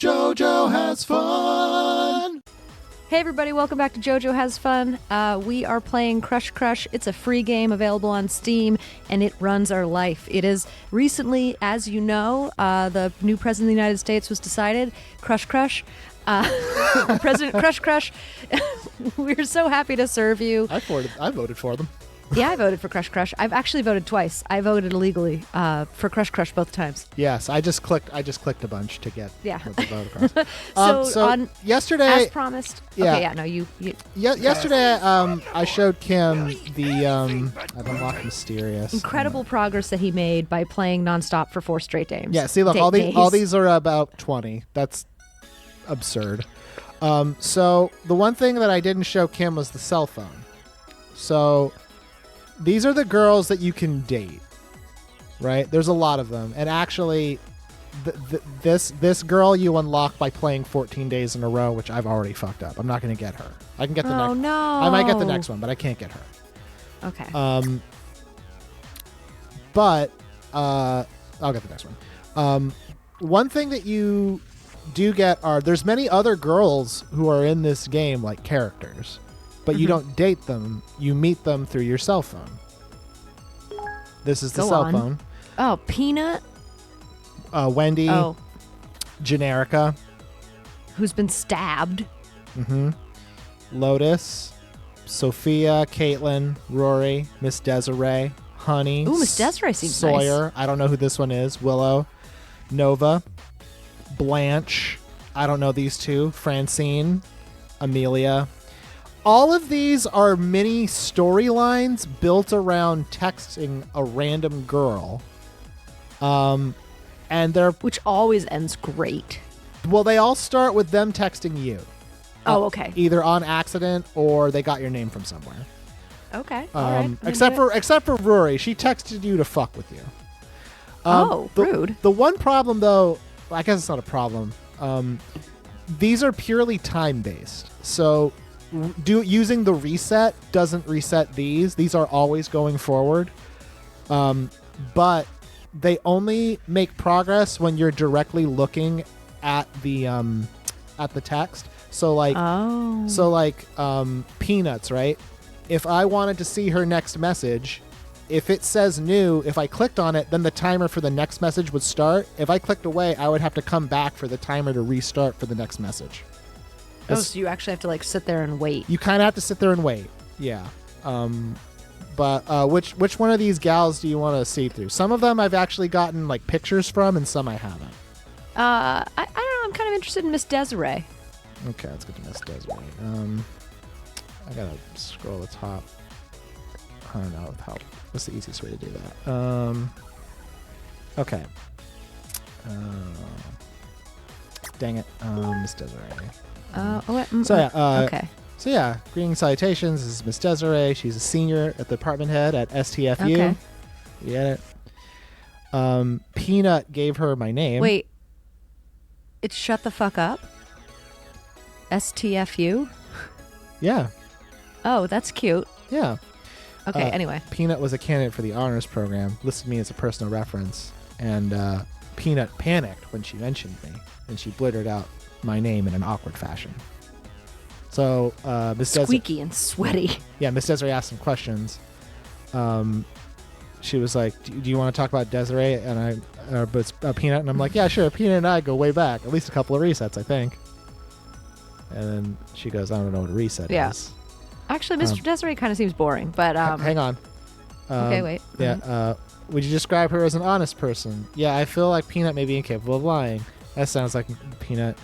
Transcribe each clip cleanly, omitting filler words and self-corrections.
JoJo has fun. Hey everybody, welcome back to JoJo Has Fun. We are playing Crush Crush. It's a free game available on Steam, and it runs our life. It is recently, as you know, the new president of the United States was decided. Crush Crush. President Crush Crush. We're so happy to serve you. I voted for them. Yeah, I voted for Crush Crush. I've actually voted twice. I voted illegally for Crush Crush both times. Yes, I just clicked a bunch to get the vote across. So on yesterday, as promised. Yeah. Okay, yeah, no, you yesterday, I showed Kim the I've unlocked Mysterious. incredible progress that he made by playing nonstop for 4 straight days. Yeah, see, look, all these are about 20. That's absurd. So the one thing that I didn't show Kim was the cell phone. So these are the girls that you can date, right? There's a lot of them, and actually, this girl you unlock by playing 14 days in a row, which I've already fucked up. I'm not going to get her. I can get the next. No! I might get the next one, but I can't get her. Okay. But I'll get the next one. One thing that you do get there's many other girls who are in this game like characters. But you don't date them. You meet them through your cell phone. This is the cell phone. Oh, Peanut. Wendy. Oh. Generica. Who's been stabbed. Mm-hmm. Lotus. Sophia. Caitlin. Rory. Miss Desiree. Honey. Ooh, Miss Desiree seems Sawyer. nice. I don't know who this one is. Willow. Nova. Blanche. I don't know these two. Francine. Amelia. All of these are mini storylines built around texting a random girl. And they're... Which always ends great. Well, they all start with them texting you. Oh, okay. Either on accident or they got your name from somewhere. Okay. All right. Except for Rory. She texted you to fuck with you. Rude. The one problem, though... I guess it's not a problem. These are purely time-based. So... using the reset doesn't reset these. These are always going forward. But they only make progress when you're directly looking at the text. So Peanuts, right? If I wanted to see her next message, if it says new, if I clicked on it, then the timer for the next message would start. If I clicked away, I would have to come back for the timer to restart for the next message. Oh, so you actually have to sit there and wait. You kind of have to sit there and wait. Yeah. But which one of these gals do you want to see through? Some of them I've actually gotten pictures from, and some I haven't. I don't know. I'm kind of interested in Miss Desiree. Okay, let's get to Miss Desiree. I gotta scroll the top. I don't know how. What's the easiest way to do that? Okay. Dang it. Miss Desiree. Okay. So yeah, greetings, salutations. This is Miss Desiree. She's a senior at the department head at STFU. Okay. You get it? Peanut gave her my name. Wait. It's shut the fuck up? STFU? Yeah. Oh, that's cute. Yeah. Okay, anyway. Peanut was a candidate for the honors program, listed me as a personal reference, and Peanut panicked when she mentioned me, and she blurted out my name in an awkward fashion. So Miss Squeaky and sweaty. Yeah, Miss Desiree asked some questions. She was like, "Do you want to talk about Desiree?" And Peanut, and I'm like, "Yeah, sure." Peanut and I go way back, at least a couple of resets, I think. And then she goes, "I don't know what a reset is." Actually, Mr. Desiree kind of seems boring, but hang on. Okay, wait. Yeah. Would you describe her as an honest person? Yeah, I feel like Peanut may be incapable of lying. That sounds like Peanut.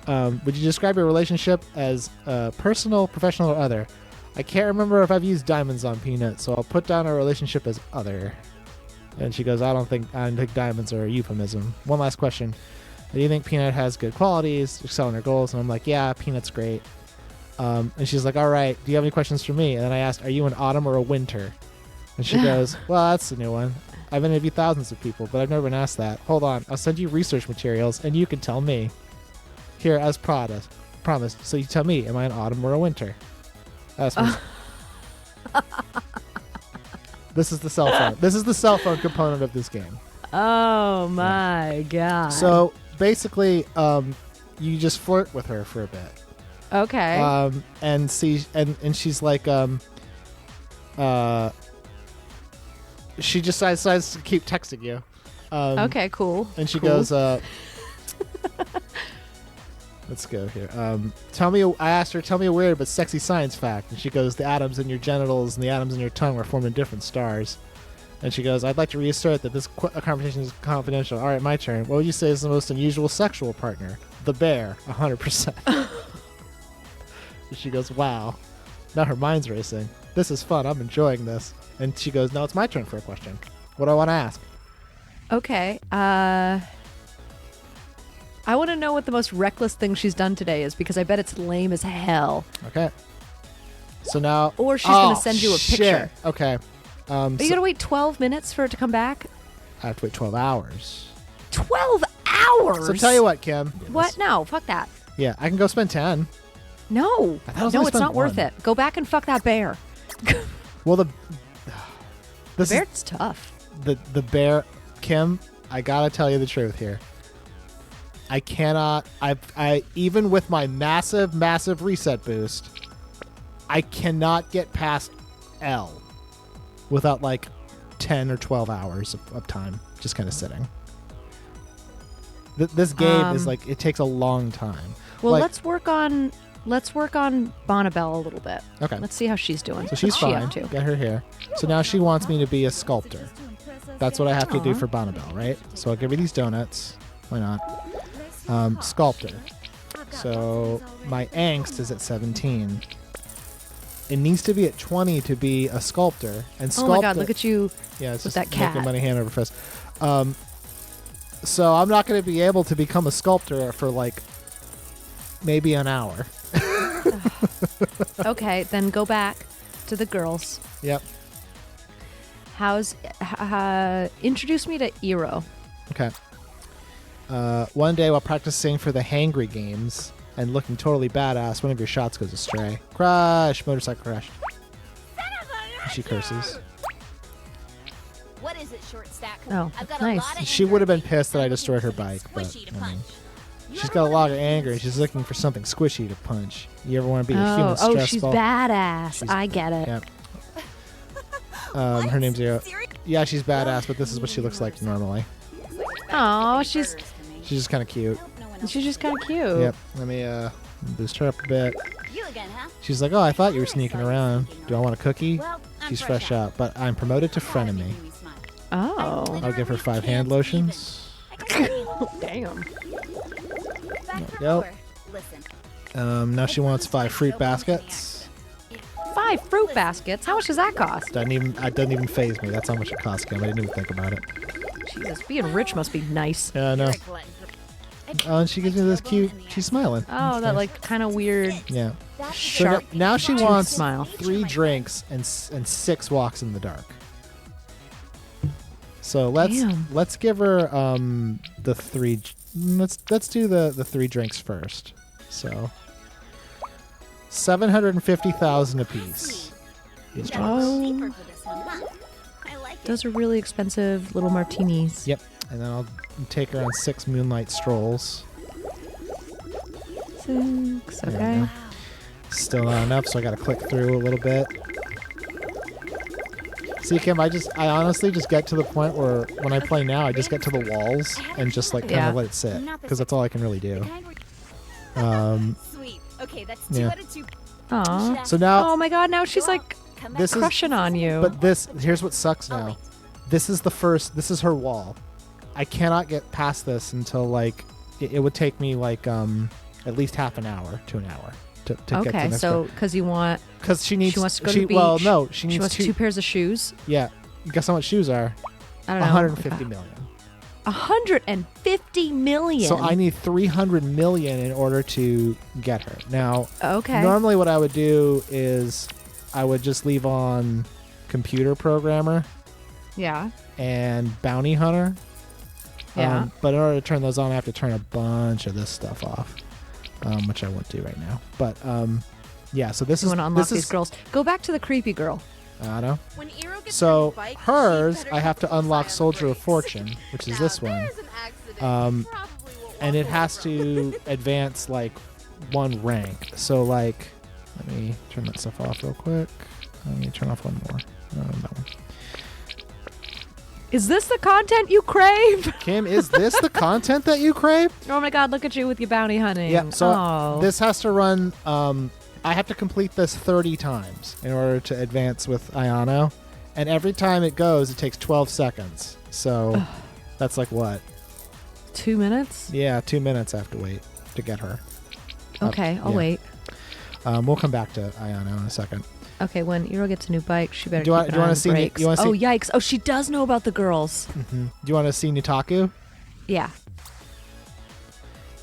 Would you describe your relationship as personal, professional, or other? I can't remember if I've used diamonds on Peanut, so I'll put down our relationship as other. And she goes, I don't think diamonds are a euphemism. One last question. Do you think Peanut has good qualities, excelling her goals? And I'm like, yeah, Peanut's great. And she's like, all right, do you have any questions for me? And then I asked, are you an autumn or a winter? And she goes, well, that's a new one. I've interviewed thousands of people, but I've never been asked that. Hold on, I'll send you research materials, and you can tell me. Here, as promised. So you tell me, am I an autumn or a winter? That's me. This is the cell phone. This is the cell phone component of this game. Oh my god. So basically, you just flirt with her for a bit. Okay. And she's like, she just decides to keep texting you. Okay, cool. And she Cool. goes, let's go here. I asked her, tell me a weird but sexy science fact. And she goes, the atoms in your genitals and the atoms in your tongue were formed in different stars. And she goes, I'd like to reassert that this conversation is confidential. All right, my turn. What would you say is the most unusual sexual partner? The bear, 100%. And she goes, wow. Now her mind's racing. This is fun. I'm enjoying this. And she goes, now it's my turn for a question. What do I want to ask? Okay. I want to know what the most reckless thing she's done today is, because I bet it's lame as hell. Okay. So now... Or she's going to send you a picture. Okay. Are you going to wait 12 minutes for it to come back? I have to wait 12 hours. 12 hours? So tell you what, Kim. What? No, fuck that. Yeah, I can go spend 10. No. I thought I was No, gonna it's spend not worth 1. it. Go back and fuck that bear. Well, The bear's tough. the bear, Kim, I gotta tell you the truth here. I cannot, I even with my massive reset boost, I cannot get past L without like 10 or 12 hours of time just kind of sitting. This game is like, it takes a long time. Well, like, let's work on Bonnibell a little bit. Okay. Let's see how she's doing. So she's What's she fine. up to? Get her here. So now she wants me to be a sculptor. That's what I have to do for Bonnibell, right? So I'll give her these donuts. Why not? Sculptor. So my angst is at 17. It needs to be at 20 to be a sculptor. And Oh my god, look at you. Yeah, it's with just that cat. making money hand over fist. So I'm not going to be able to become a sculptor for like maybe an hour. Okay, then go back to the girls. Yep. Introduce me to Eero. Okay. One day while practicing for the Hangry Games and looking totally badass, one of your shots goes astray. Crash! Motorcycle crash. She curses. What is it, short stack? Oh, I've got nice. A lot of She would have been pissed that I destroyed her bike, but I mean, she's got a lot of anger and she's looking for something squishy to punch. You ever want to be a human stress Oh, she's ball? badass. I get it. Yep. Her name's Eero. Yeah, she's badass, but this is what she looks like normally. Oh, she's She's just kind of cute. just kind of cute. Yep. Let me boost her up a bit. You again, huh? She's like, oh, I thought you were sneaking around. Do I want a cookie? Well, I'm She's fresh out, but I'm promoted to frenemy. Oh, I'll give her 5 hand lotions. damn. Yep. Now she wants 5 fruit baskets. 5 fruit baskets. How much does that cost? It doesn't even phase me. That's how much it costs, Kim. I didn't even think about it. Jesus, being rich must be nice. Yeah, no. Oh, and she gives me this cute. She's smiling. Oh, that like kind of weird Yeah. So sharp. now she tooth wants smile. 3 drinks and 6 walks in the dark. So let's give her the 3. Let's do the 3 drinks first. So 750,000 apiece. These drinks. Oh, those are really expensive little martinis. Yep. And then I'll take her on 6 moonlight strolls. 6. There we Okay. go. Still not enough, so I got to click through a little bit. See, Kim, I honestly just get to the point where when I play now, I just get to the walls and just like kind Yeah. of let it sit because that's all I can really do. Sweet. Okay, that's 2 yeah. out of 2. Aw. So now, Oh my god, now she's like this is, crushing on you. but here's what sucks now. This is her wall. I cannot get past this until like, it would take me like, at least half an hour to an hour to get to the Okay, next so part. because you want, Because she needs, she wants to go to the beach. well, no, she she needs wants 2 pairs of shoes. Yeah. Guess how much shoes are? I don't know. 150 million. 150 million. So I need 300 million in order to get her. Now, Okay. normally what I would do is I would just leave on computer programmer Yeah. and bounty hunter. Yeah. But in order to turn those on, I have to turn a bunch of this stuff off, which I won't do right now. But yeah, so this You is want to unlock this these is girls. Go back to the creepy girl. I don't know. When Eero gets So on his bike, hers, she better I have to keep his eye unlock on Soldier of brakes. Fortune, which is Now, this one. there's an accident. Um, Probably won't and it has to advance like one rank. So like, let me turn that stuff off real quick. Let me turn off one more. That one. Is this the content you crave? Kim, is this the content that you crave? Oh my god, look at you with your bounty hunting. Yeah, so oh. this has to run, I have to complete this 30 times in order to advance with Ayano. And every time it goes, it takes 12 seconds. So that's like what? 2 minutes? Yeah, 2 minutes I have to wait to get her. Okay, I'll wait. We'll come back to Ayano in a second. Okay, when Eero gets a new bike, she better Do keep you want to see? brakes. You want to see? Oh, yikes. Oh, she does know about the girls. Mm-hmm. Do you want to see Nutaku? Yeah.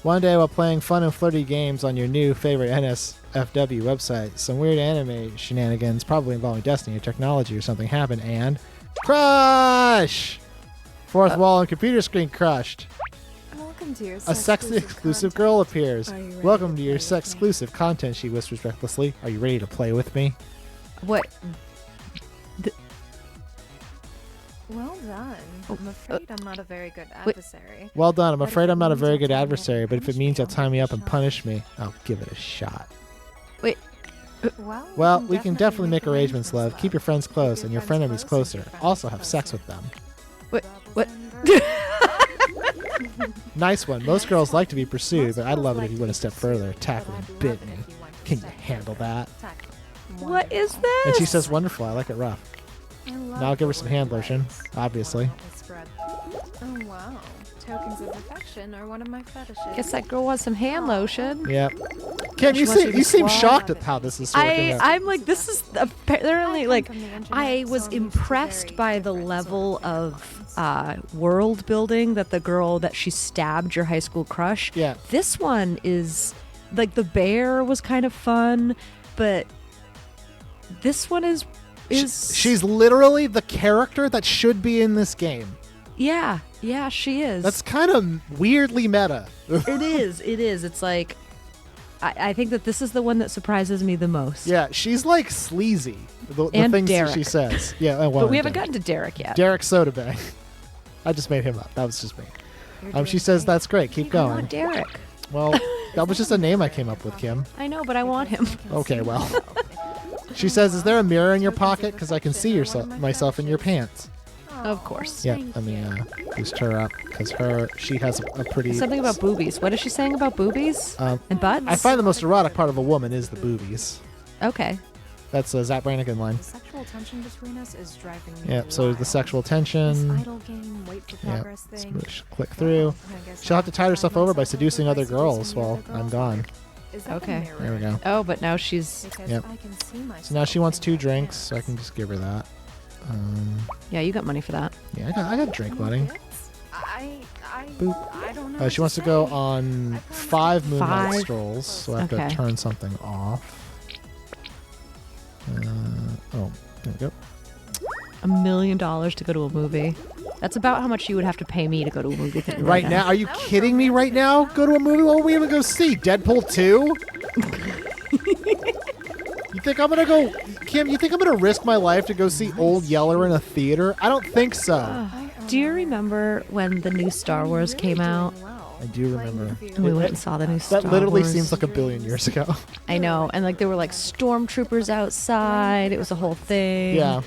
One day while playing fun and flirty games on your new favorite NSFW website, some weird anime shenanigans, probably involving Destiny or technology or something, happened and crush! Fourth wall and computer screen crushed. Welcome to your A sex-exclusive girl appears. Are you ready Welcome to to your play with me? sex-exclusive content, she whispers recklessly. Are you ready to play with me? What? Well done. I'm afraid I'm not a very good Wait. adversary. Well done. I'm But if afraid it I'm not a means very you'll good tie me up adversary, and but if it punish means me, you'll tie me up and I'll give it a punish me, I'll give it a shot. Well, we can definitely make arrangements, love. Keep your friends close and your frenemies closer. Also have sex with them. What? Nice one. Most girls like to be pursued, but I'd love it if you went a step further. Tackle and bit me. Can you handle that? What is this? And she says, wonderful. I like it rough. Now I'll give her some hand lotion, obviously. Oh wow. Tokens of affection are one of my fetishes. Guess that girl wants some hand lotion. Yep. Kim, She you wants seem, you to you seem swallow shocked at how this is working out. I'm like, this is apparently I like, come from the internet, I so was I'm used to impressed very by the different level sort of world building that the girl that she stabbed your high school crush. Yeah. This one is like the bear was kind of fun, but this one is She's literally the character that should be in this game. yeah, she is. That's kind of weirdly meta. It is. It's like I think that this is the one that surprises me the most. Yeah, she's like sleazy. The And things that Derek. she says. Yeah, well, But we haven't Derek. gotten to Derek yet. Derek Sodabang. I just made him up. That was just me. You're doing She says great. that's great. Keep I want going. Derek. Well, that was just a name I came up with, Kim. I know, but I want him. Okay, well. She says, "Is there a mirror in your pocket? Because I can see myself in your pants." Of course. Yeah, let me boost her up because she has a pretty. Something about boobies. What is she saying about boobies and butts? I find the most erotic part of a woman is the boobies. Okay. That's a Zap Brannigan line. The sexual tension between us is driving me Yeah, so the wild. sexual This tension. idle game, wait for Yeah, progress thing. smoosh, click through. She'll have to tie herself over by seducing other girls while I'm gone. Is that the Okay. mirror? There we go. Oh, but now she's Because Yep. I can see myself So now she wants in 2 that drinks, dance. so I can just give her that. yeah. You got money for that. Yeah, I got drink money. Gifts? I Boop. I don't know. She what wants to go say. on 5 moonlight 5? strolls, so I have Okay. to turn something off. Oh, there we go. $1 million to go to a movie. That's about how much you would have to pay me to go to a movie theater Right now, are you kidding me? Right now, go to a movie. What are we gonna go see? Deadpool 2? You think I'm gonna go, Kim? You think I'm gonna risk my life to go see Old Yeller in a theater? I don't think so. Do you remember when the new Star Wars came out? I do remember. And we went and saw the new Star That literally Wars. seems like a billion years ago. I know, and like there were like stormtroopers outside. It was a whole thing. Yeah,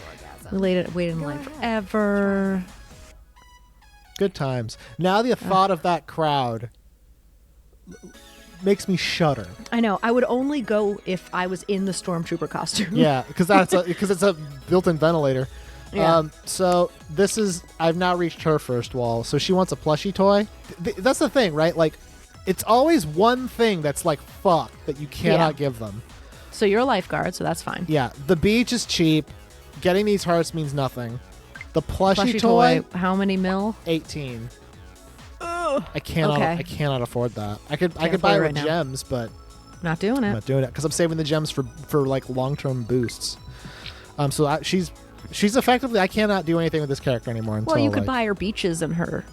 We waited in line forever. good times. Now the thought of that crowd makes me shudder. I know. I would only go if I was in the stormtrooper costume. Yeah, because it's a built-in ventilator. Yeah. So this is, I've now reached her first wall. So she wants a plushie toy. That's the thing, right? Like, it's always one thing that's like fuck that you cannot give them. So you're a lifeguard, so that's fine. Yeah, the beach is cheap. Getting these hearts means nothing. The plushie, Plushie toy, how many mil? 18. I cannot. Okay. I cannot afford that. I could Can't buy it afford it with right now. gems, but Not doing I'm it. not doing it because I'm saving the gems for like long-term boosts. So she's effectively, I cannot do anything with this character anymore until Well, you could like, buy her beaches and her.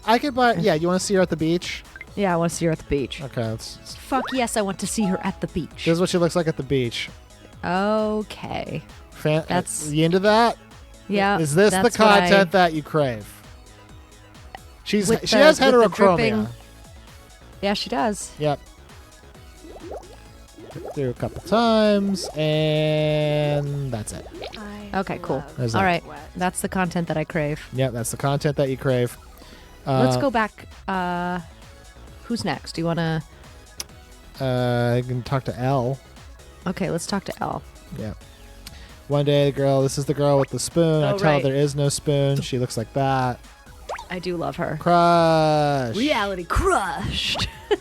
I could buy. Yeah, you want to see her at the beach? Yeah, I want to see her at the beach. Okay, Fuck yes, I want to see her at the beach. this is what she looks like at the beach. Okay. That's- you into that? Yeah. Is this the that's what content that you crave? She With has the dripping- heterochromia. Yeah, she does. Yep. Through a couple times, and that's it. Okay, cool. There's All that. right. That's the content that I crave. Yep, that's the content that you crave. Let's go back. Who's next? Do you want to... I can talk to Elle. Okay, let's talk to Elle. Yeah. One day, this is the girl with the spoon. I Oh, tell right. her there is no spoon. She looks like that. I do love her. Crush. Reality crushed. How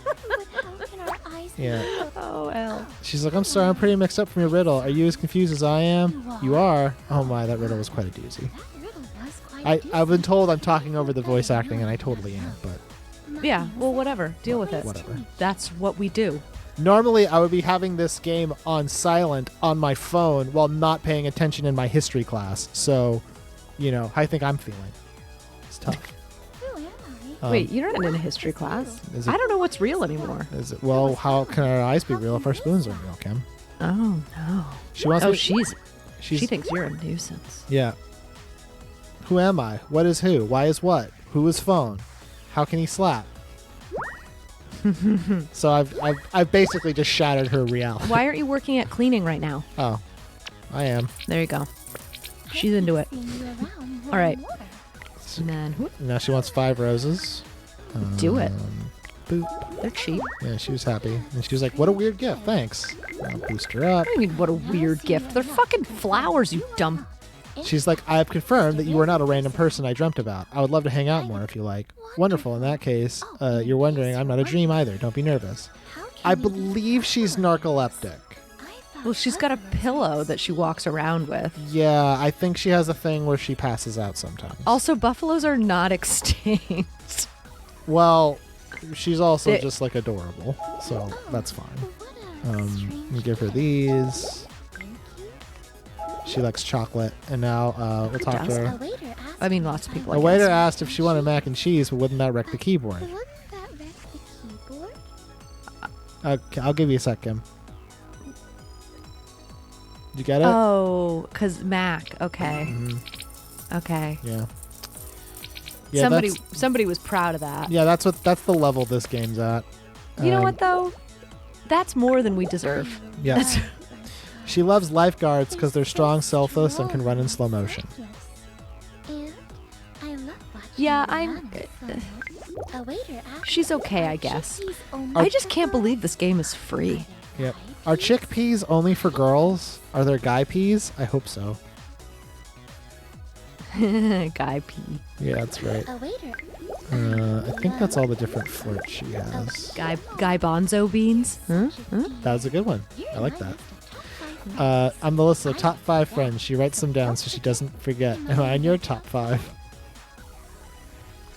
can our eyes Yeah. Oh, Elle. She's like, I'm sorry, I'm pretty mixed up from your riddle. Are you as confused as I am? You are? Oh my, that riddle was quite a doozy. That riddle was quite I've been told I'm talking over the voice acting, and I totally am, but Yeah, well, whatever. Deal with it. whatever. That's what we do. Normally, I would be having this game on silent on my phone while not paying attention in my history class. So, how I think I'm feeling. It's tough. Who am I? Wait, you're not in a history class. Is it- I don't know what's real anymore. Is it? Well, how can our eyes be real if our spoons aren't real, Kim? Oh, no. She wants Oh, me. she She's thinks you're a nuisance. yeah. Who am I? What is who? Why is what? Who is phone? How can he slap? So I've basically just shattered her reality. Why aren't you working at cleaning right now? Oh, I am. There you go. She's into it. Seeing you around more All right. and more. And then, whoop, Now she wants 5 roses. do it. Boop. They're cheap. Yeah, she was happy, and she was like, "What a weird gift, thanks." I'll boost her up. I mean, what a weird gift. They're fucking flowers, you dumb. She's like, "I have confirmed that you are not a random person I dreamt about. I would love to hang out more if you like." Wonderful. In that case, you're wondering I'm not a dream either. Don't be nervous. How can I you believe she's narcoleptic. I thought Well, she's got a pillow that she walks around with. Yeah, I think she has a thing where she passes out sometimes. Also, buffaloes are not extinct. Well, she's also They- just like adorable, so that's fine. what a Let strange me give her these. She likes chocolate, and now we'll talk to does? her. A waiter asked I mean, lots of people. The I waiter guess. asked if she wanted mac and cheese, but wouldn't that wreck the keyboard? Wouldn't that wreck the keyboard? Okay, I'll give you a sec, Kim. You get it? Oh, because Mac. Okay. Mhm. Okay. Yeah. Somebody was proud of that. Yeah, that's the level this game's at. You know Um, what though? That's more than we deserve. Yeah. She loves lifeguards because they're strong, selfless, and can run in slow motion. And I love watching Yeah, you I'm- run slow. A waiter asked She's okay, if I our guess. chickpeas only I just for can't girls. believe this game is free. Yep. Are chickpeas only for girls? Are there guy peas? I hope so. Guy P. Yeah, that's right. A waiter. I think that's all the different flirts she has. Guy Bonzo beans. Huh? Huh? That was a good one. You're I like my that. list of top 5 friends. I'm Melissa's top 5 friends. She writes them down so she doesn't forget. Am I in your top 5?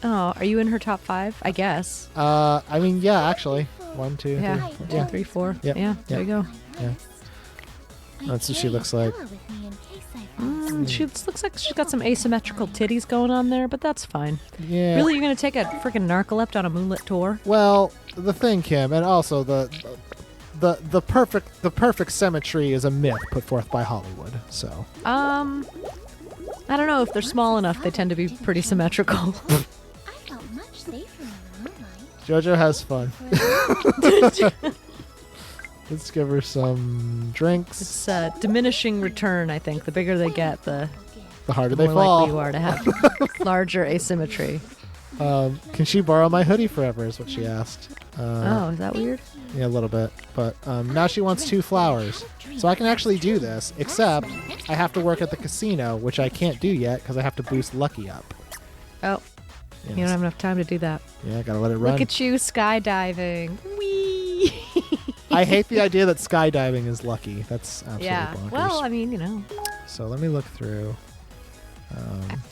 Oh, are you in her top 5? I guess. I mean, yeah, actually. 1, 2, Yeah. 3, 4. Yeah. 3, 4. Yep. Yeah. There you go. Yeah. That's what she looks like. She looks like she's got some asymmetrical titties going on there, but that's fine. Yeah. Really, you're gonna take a freaking narcoleptic on a moonlit tour? Well, the thing, Kim, and also the perfect symmetry is a myth put forth by Hollywood. So I don't know if they're small enough. They tend to be pretty symmetrical. I felt much safer in the moonlight. JoJo has fun. Let's give her some drinks. It's diminishing return, I think. The bigger they get, the The harder more they likely you fall. are to have larger asymmetry. Can she borrow my hoodie forever? Is what she asked. Oh, is that weird? Yeah, a little bit. But now she wants 2 flowers. So I can actually do this, except I have to work at the casino, which I can't do yet because I have to boost Lucky up. Oh, Yes. you don't have enough time to do that. Yeah, gotta let it run. Look at you skydiving. Whee! I hate the idea that skydiving is lucky. That's absolutely Yeah. bonkers. Well, I mean, you know. So let me look through.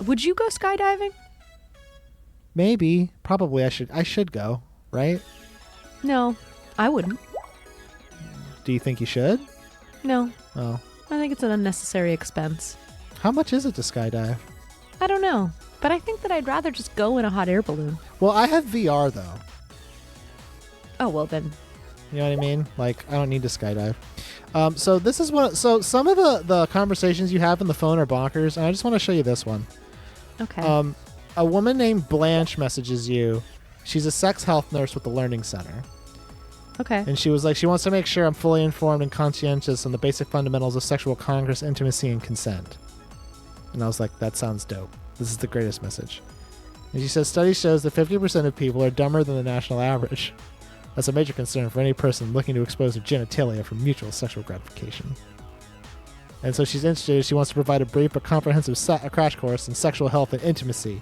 Would you go skydiving? Maybe, probably I should go, right? No, I wouldn't. Do you think you should? No, Oh. I think it's an unnecessary expense. How much is it to skydive? I don't know, but I think that I'd rather just go in a hot air balloon. Well, I have VR though. Oh, well then. You know what I mean? Like, I don't need to skydive. So this is what. So some of the conversations you have in the phone are bonkers, and I just want to show you this one. Okay. A woman named Blanche messages you. She's a sex health nurse with the Learning Center. Okay. And she was like, she wants to make sure I'm fully informed and conscientious on the basic fundamentals of sexual congress, intimacy, and consent. And I was like, that sounds dope. This is the greatest message. And she says, study shows that 50% of people are dumber than the national average. That's a major concern for any person looking to expose their genitalia for mutual sexual gratification. And so she's interested. She wants to provide a brief but comprehensive crash course in sexual health and intimacy.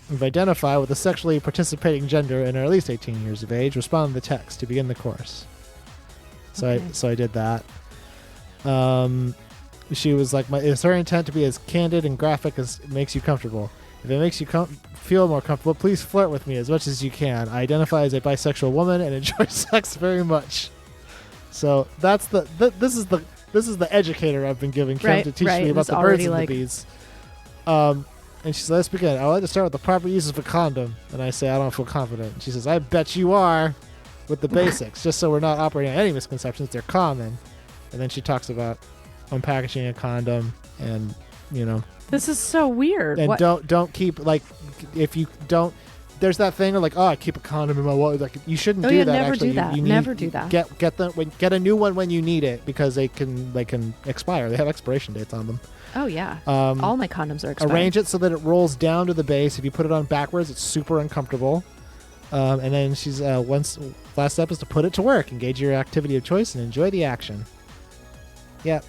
We've identified with a sexually participating gender and are at least 18 years of age. Respond to the text to begin the course. So Okay. I did that. She was like, it's her intent to be as candid and graphic as it makes you comfortable. If it makes you feel more comfortable, please flirt with me as much as you can. I identify as a bisexual woman and enjoy sex very much. So that's this is the educator I've been giving Kim to teach me about the birds and the bees. And she says, let's begin. I would like to start with the proper use of a condom. And I say, I don't feel confident. And she says, I bet you are, with the basics, just so we're not operating on any misconceptions. They're common. And then she talks about unpackaging a condom and, This is so weird. and What? don't keep, like, if you don't, there's that thing of like, oh, I keep a condom in my wallet. Like, you shouldn't do that. Never actually. do that. You need, Never do that. Get a new one when you need it because they can expire. They have expiration dates on them. Oh yeah. All my condoms are expired. Arrange it so that it rolls down to the base. If you put it on backwards, it's super uncomfortable. And then she's last step is to put it to work. Engage your activity of choice and enjoy the action. Yep.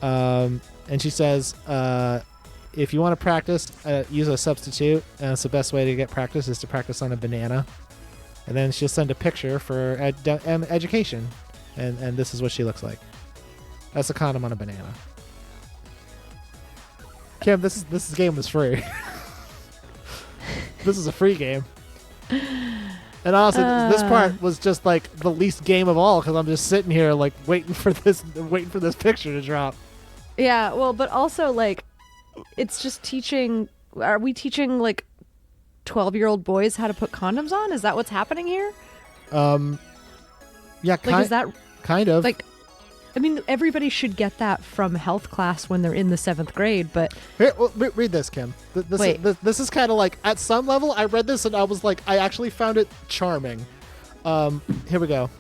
And she says, if you want to practice, use a substitute. And it's the best way to get practice is to practice on a banana. And then she'll send a picture for education. And this is what she looks like. That's a condom on a banana. Kim, this game was free. This is a free game. And honestly, this part was just like the least game of all because I'm just sitting here like waiting for this picture to drop. Yeah, well, but also like it's just teaching. Are we teaching like 12-year-old boys how to put condoms on? Is that what's happening here? Yeah, Like, is that kind of like? I mean, everybody should get that from health class when they're in the 7th grade, but Here, well, read this, Kim. Wait. This is kind of like, at some level, I read this and I was like, I actually found it charming. Here we go.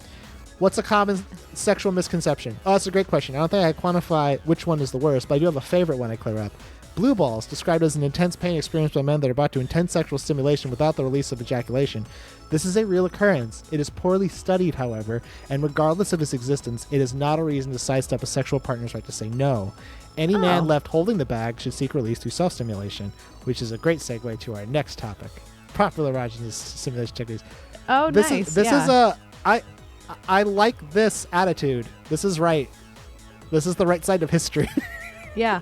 What's a common sexual misconception? Oh, that's a great question. I don't think I quantify which one is the worst, but I do have a favorite one I clear up. Blue balls, described as an intense pain experienced by men that are brought to intense sexual stimulation without the release of ejaculation. This is a real occurrence. It is poorly studied, however, and regardless of its existence, it is not a reason to sidestep a sexual partner's right to say no. Any man left holding the bag should seek release through self-stimulation, which is a great segue to our next topic. Popularizing stimulation techniques. oh, This nice. is I like this attitude. This is right. This is the right side of history. Yeah.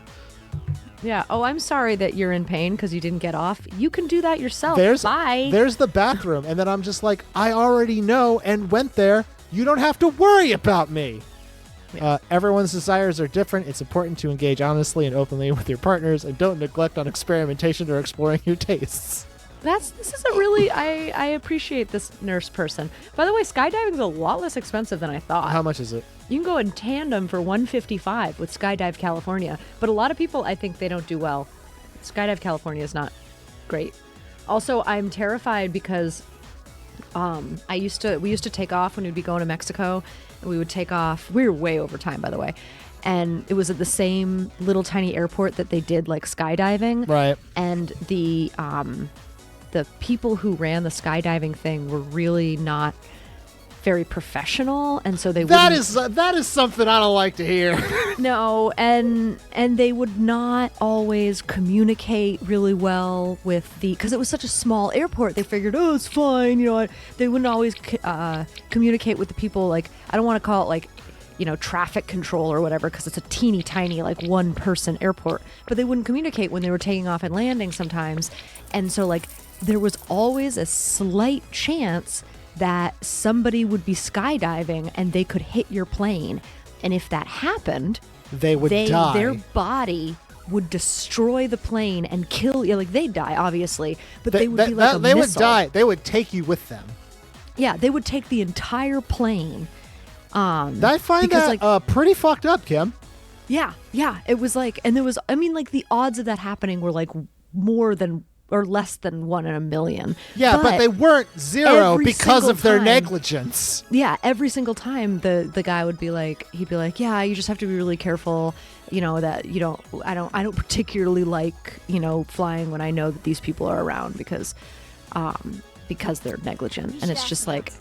Yeah. Oh, I'm sorry that you're in pain because you didn't get off. You can do that yourself. Bye. There's the bathroom, and then I'm just like, I already know and went there. You don't have to worry about me. Yeah. Everyone's desires are different. It's important to engage honestly and openly with your partners, and don't neglect on experimentation or exploring your tastes. This is a really I appreciate this nurse person. By the way, skydiving is a lot less expensive than I thought. How much is it? You can go in tandem for $155 with Skydive California, but a lot of people, I think they don't do well. Skydive California is not great. Also, I'm terrified because we used to take off when we'd be going to Mexico, and we would take off. We were way over time, by the way, and it was at the same little tiny airport that they did like skydiving. Right. And the people who ran the skydiving thing were really not very professional, and so they That wouldn't- is something I don't like to hear. no, and they would not always communicate really well with because it was such a small airport. They figured, oh, it's fine, They wouldn't always communicate with the people. Like, I don't want to call it like, traffic control or whatever, because it's a teeny tiny like one person airport. But they wouldn't communicate when they were taking off and landing sometimes, and so like there was always a slight chance that somebody would be skydiving and they could hit your plane. And if that happened, They would die. Their body would destroy the plane and kill you. Like, they'd die, obviously, but they would be like a they would missile. die. They would take you with them. Yeah, they would take the entire plane. I find because, that pretty fucked up, Kim. Yeah, it was like, and there was, I mean, like, the odds of that happening were like more than or less than 1 in a million. Yeah, but they weren't zero every because of single their time- negligence. Yeah, every single time the guy would be like, he'd be like, yeah, you just have to be really careful, that I don't particularly like, flying when I know that these people are around because they're negligent. And it's just like,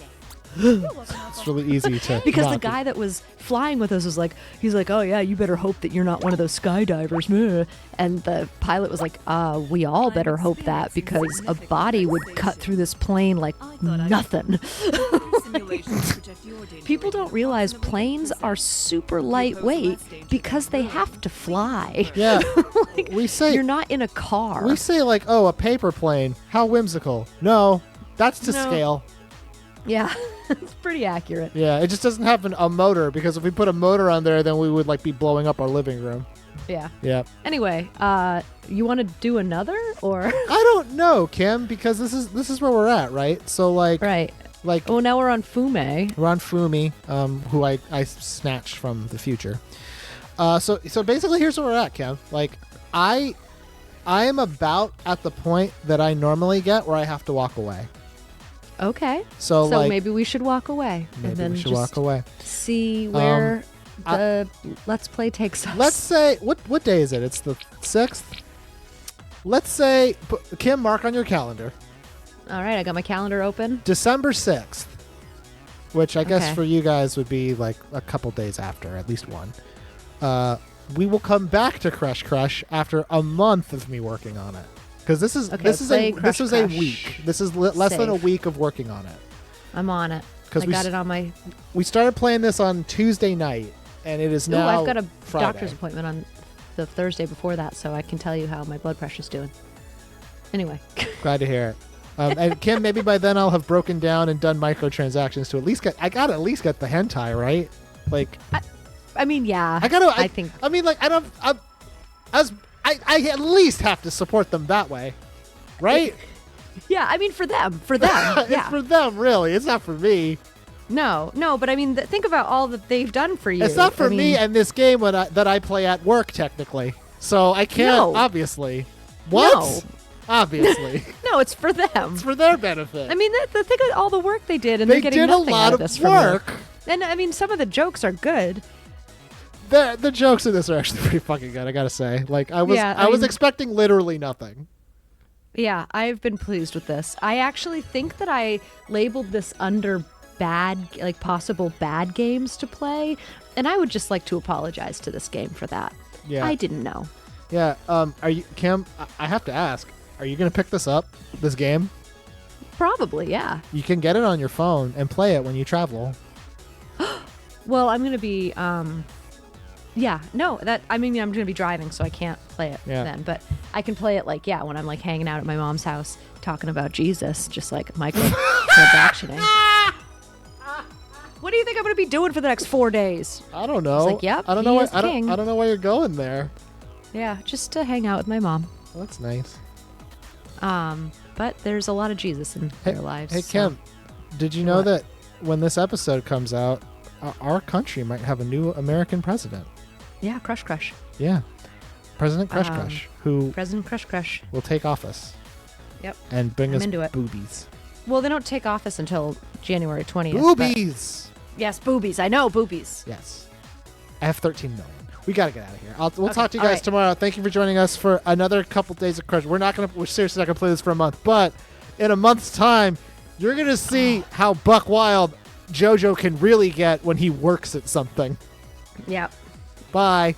It's really easy to because the not guy that was flying with us was like, he's like, oh yeah, you better hope that you're not one of those skydivers. Meh. And the pilot was like, we all better hope that because a body would cut through this plane like nothing. People don't realize planes are super lightweight because they have to fly. Yeah, Like, we say you're not in a car. we say like, oh, a paper plane. How whimsical. No, that's to No. scale. Yeah, it's pretty accurate. Yeah, it just doesn't have a motor because if we put a motor on there, then we would like be blowing up our living room. Yeah. Yeah. Anyway, you want to do another or? I don't know, Kim, because this is where we're at, right? So like, Right. like Well, now we're on Fume. Ron Fumi, who I snatched from the future. So basically, here's where we're at, Kim. Like, I am about at the point that I normally get where I have to walk away. Okay. So like, maybe we should walk away and maybe then we should just walk away. see where the Let's Play takes us. Let's say what day is it? It's the 6th. Let's say, Kim, mark on your calendar, All right, I got my calendar open. December 6th, which I guess Okay. for you guys would be like a couple days after, at least one. We will come back to Crush after a month of me working on it, because this is Okay, this is play a Crush this is a Crush. week. This is less than a Save. week of working on it. I'm on it. 'Cause I we got s- it on my. We started playing this on Tuesday night, and it is Ooh, now I've got a Friday. doctor's appointment on the Thursday before that, so I can tell you how my blood pressure's doing. Anyway. Glad to hear it. And Kim, maybe by then I'll have broken down and done microtransactions to at least get. I gotta at least get the hentai right. Like I mean, yeah. I gotta. I think. I mean, like I don't. I at least have to support them that way, right? Yeah, I mean, for them. For them. It's Yeah. for them, really. It's not for me. No, but I mean, think about all that they've done for you. It's not for I me mean, and this game that I play at work, technically. So I can't, No. obviously. What? No. Obviously. No, it's for them. It's for their benefit. I mean, think of all the work they did, and they they're getting did a nothing lot out of of this from work. you. And I mean, some of the jokes are good. The jokes in this are actually pretty fucking good, I gotta say. Like, I was Yeah, I was mean- expecting literally nothing. Yeah, I've been pleased with this. I actually think that I labeled this under possible bad games to play, and I would just like to apologize to this game for that. Yeah. I didn't know. Yeah. Are you, Kim? I have to ask. Are you gonna pick this up? This game? Probably, yeah. You can get it on your phone and play it when you travel. Well, I'm gonna be, yeah, no, I'm gonna be driving, so I can't play it Yeah. then. But I can play it when I'm like hanging out at my mom's house talking about Jesus, just like micro-transactioning. What do you think I'm gonna be doing for the next 4 days? I don't know. like, yep, I don't he know. is the king. I don't know why you're going there. Yeah, just to hang out with my mom. Well, that's nice. But there's a lot of Jesus in their lives. Hey, so- Kim, did you know What? that when this episode comes out, our country might have a new American president? Yeah, Crush. Yeah. President Crush, who President Crush. will take office Yep. and bring I'm us into it. boobies. Well, they don't take office until January 20th. but- Boobies! Yes, boobies. I know, boobies. Yes. I have 13 million. We got to get out of here. We'll Okay, talk to you all guys right. tomorrow. Thank you for joining us for another couple days of Crush. We're seriously not going to play this for a month, but in a month's time, you're going to see how buck wild JoJo can really get when he works at something. Yep. Bye.